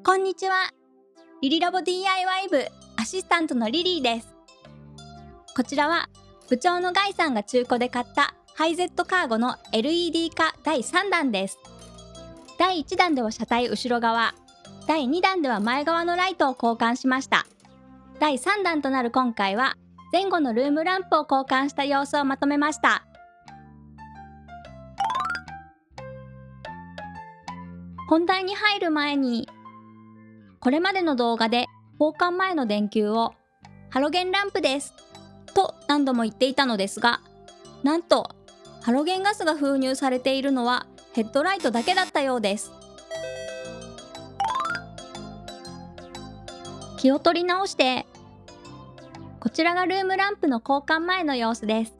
こんにちは。リリラボ DIY 部アシスタントのリリーです。こちらは部長のガイさんが中古で買ったハイゼットカーゴの LED 化第3弾です。第1弾では車体後ろ側、第2弾では前側のライトを交換しました。第3弾となる今回は前後のルームランプを交換した様子をまとめました。本題に入る前に、これまでの動画で交換前の電球をハロゲンランプですと何度も言っていたのですが、なんとハロゲンガスが封入されているのはヘッドライトだけだったようです。気を取り直して、こちらがルームランプの交換前の様子です。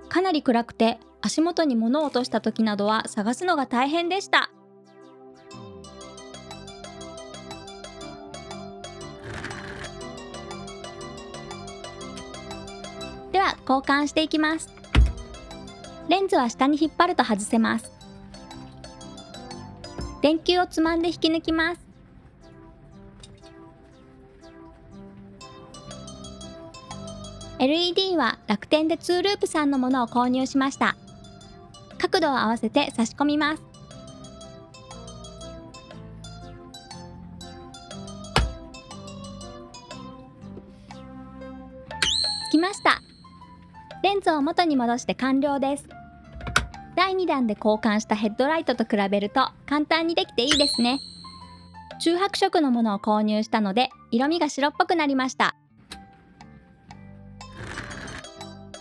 かなり暗くて足元に物を落とした時などは探すのが大変でした。では交換していきます。レンズは下に引っ張ると外せます。電球をつまんで引き抜きます。LED は楽天でツーループさんのものを購入しました。角度を合わせて差し込みます。つきました。レンズを元に戻して完了です。第2弾で交換したヘッドライトと比べると簡単にできていいですね。中白色のものを購入したので色味が白っぽくなりました。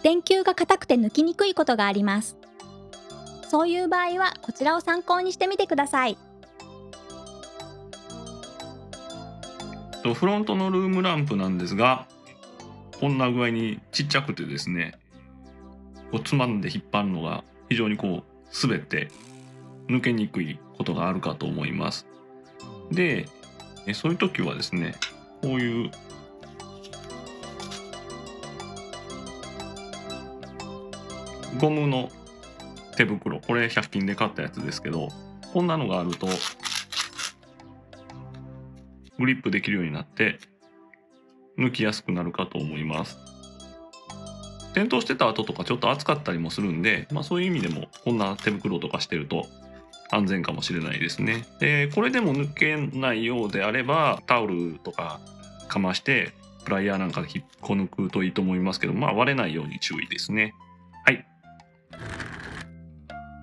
電球が硬くて抜きにくいことがあります。そういう場合はこちらを参考にしてみてください。フロントのルームランプなんですが、こんな具合にちっちゃくてですね、つまんで引っ張るのが非常に滑って抜けにくいことがあるかと思います。で、そういう時はですね、こういうゴムの手袋、これ100均で買ったやつですけど、こんなのがあるとグリップできるようになって抜きやすくなるかと思います。転倒してた後とかちょっと熱かったりもするんで、そういう意味でもこんな手袋とかしてると安全かもしれないですね。で、これでも抜けないようであればタオルとかかましてプライヤーなんかで引っこ抜くといいと思いますけど、割れないように注意ですね。はい。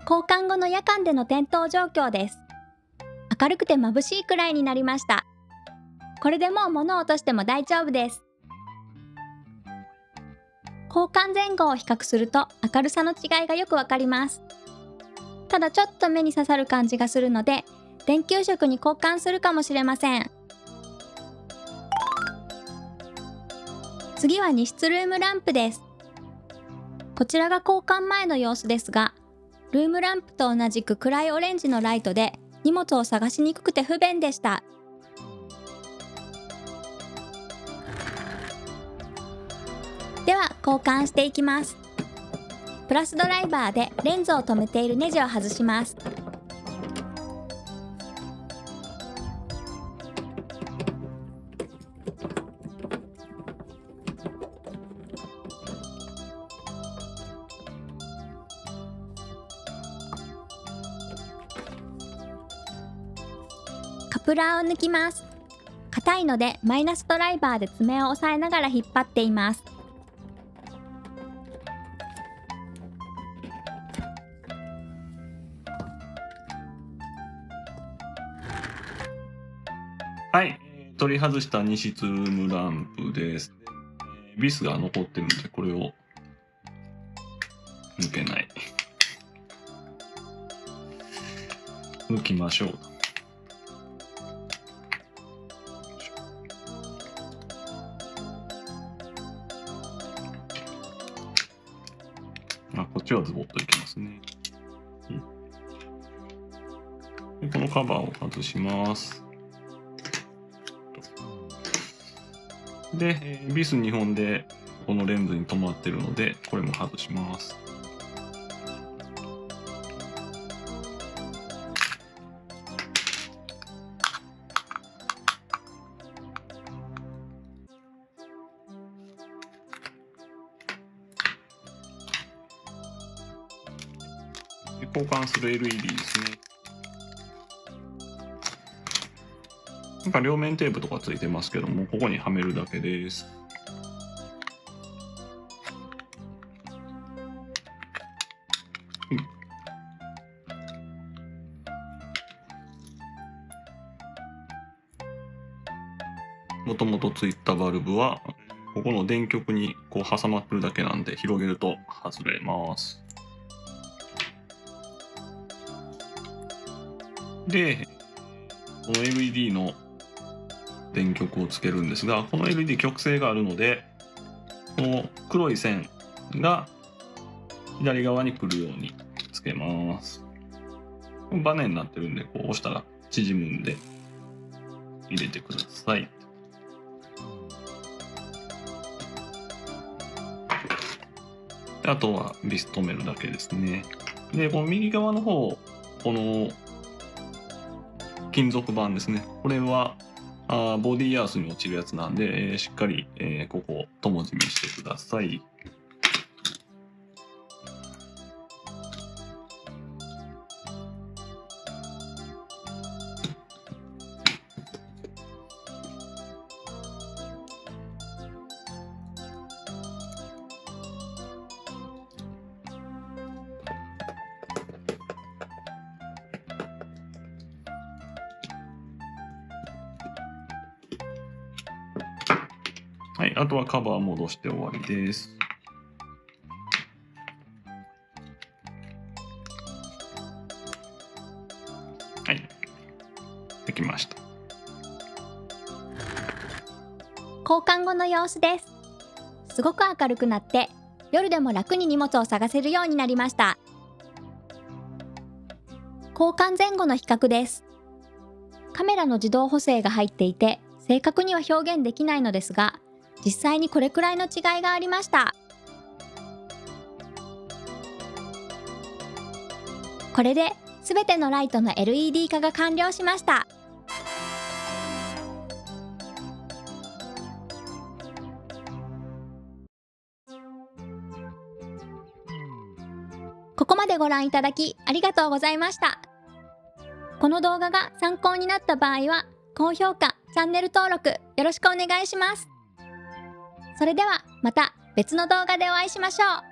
交換後の夜間での点灯状況です。明るくて眩しいくらいになりました。これでもう物を落としても大丈夫です。交換前後を比較すると明るさの違いがよくわかります。ただちょっと目に刺さる感じがするので、電球色に交換するかもしれません。次は2室ルームランプです。こちらが交換前の様子ですが、ルームランプと同じく暗いオレンジのライトで荷物を探しにくくて不便でした。では交換していきます。プラスドライバーでレンズを留めているネジを外します。カプラーを抜きます。硬いのでマイナスドライバーで爪を押さえながら引っ張っています。はい、取り外した2室ルームランプです。ビスが残ってるのでこれを抜けない。抜きましょう。こっちはズボッといきますね。でこのカバーを外します。で、ビス2本でこのレンズに留まってるのでこれも外します。交換する LED ですね。なんか両面テープとかついてますけども、ここにはめるだけです。もともとついたバルブはここの電極にこう挟まってるだけなんで、広げると外れます。で、この LED の電極をつけるんですが、この LED 極性があるので、この黒い線が左側に来るようにつけます。バネになってるんで、こう押したら縮むんで入れてください。あとはビス止めるだけですね。で、この右側の方、この金属板ですね。これはボディーアースに落ちるやつなんで、しっかり、ここ友締めしてください。はい、あとはカバー戻して終わりです。はい、できました。交換後の様子です。すごく明るくなって、夜でも楽に荷物を探せるようになりました。交換前後の比較です。カメラの自動補正が入っていて、正確には表現できないのですが、実際にこれくらいの違いがありました。これで全てのライトの LED 化が完了しました。ここまでご覧いただきありがとうございました。この動画が参考になった場合は、高評価、チャンネル登録よろしくお願いします。それではまた別の動画でお会いしましょう。